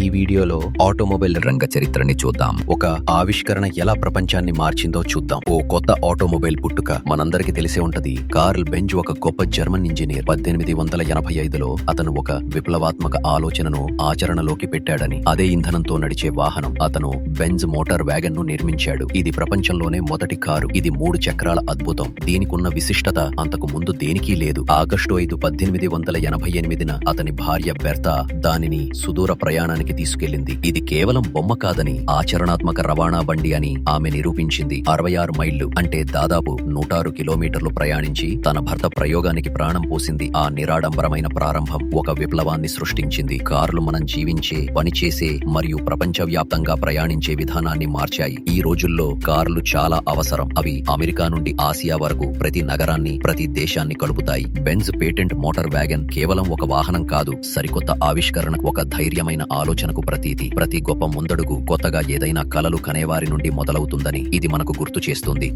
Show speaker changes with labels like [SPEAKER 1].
[SPEAKER 1] ఈ వీడియోలో ఆటోమొబైల్ రంగ చరిత్రని చూద్దాం. ఒక ఆవిష్కరణ ఎలా ప్రపంచాన్ని మార్చిందో చూద్దాం. ఓ కొత్త ఆటోమొబైల్ పుట్టుక మనందరికీ తెలిసే ఉంటది. కార్ల్ బెంజ్ ఒక గొప్ప జర్మన్ ఇంజనీర్. 1885లో అతను ఒక విప్లవాత్మక ఆలోచనను ఆచరణలోకి పెట్టాడని, అదే ఇంధనంతో నడిచే వాహనం. అతను బెంజ్ మోటార్ వ్యాగన్ ను నిర్మించాడు. ఇది ప్రపంచంలోనే మొదటి కారు. ఇది 3 చక్రాల అద్భుతం. దీనికున్న విశిష్టత అంతకు ముందు దేనికీ లేదు. ఆగస్టు 5, 1888న అతని భార్య బెర్తా దానిని సుదూర ప్రయాణానికి తీసుకెళ్లింది. ఇది కేవలం బొమ్మ కాదని, ఆచరణాత్మక రవాణా బండి అని ఆమె నిరూపించింది. 66 మైళ్లు అంటే దాదాపు 106 కిలోమీటర్లు ప్రయాణించి తన భర్త ప్రయోగానికి ప్రాణం పోసింది. ఆ నిరాడంబరమైన ప్రారంభం ఒక విప్లవాన్ని సృష్టించింది. కార్లు మనం జీవించే, పనిచేసే మరియు ప్రపంచవ్యాప్తంగా ప్రయాణించే విధానాన్ని మార్చాయి. ఈ రోజుల్లో కార్లు చాలా అవసరం. అవి అమెరికా నుండి ఆసియా వరకు ప్రతి నగరాన్ని, ప్రతి దేశాన్ని కలుపుతాయి. బెంజ్ పేటెంట్ మోటార్ వ్యాగన్ కేవలం ఒక వాహనం కాదు, సరికొత్త ఆవిష్కరణ, ఒక ధైర్యమైన ఆలోచనకు ప్రతీతి. ప్రతి గొప్ప ముందడుగు కొత్తగా ఏదైనా కలలు కనేవారి నుండి మొదలవుతుందని ఇది మనకు గుర్తు చేస్తుంది.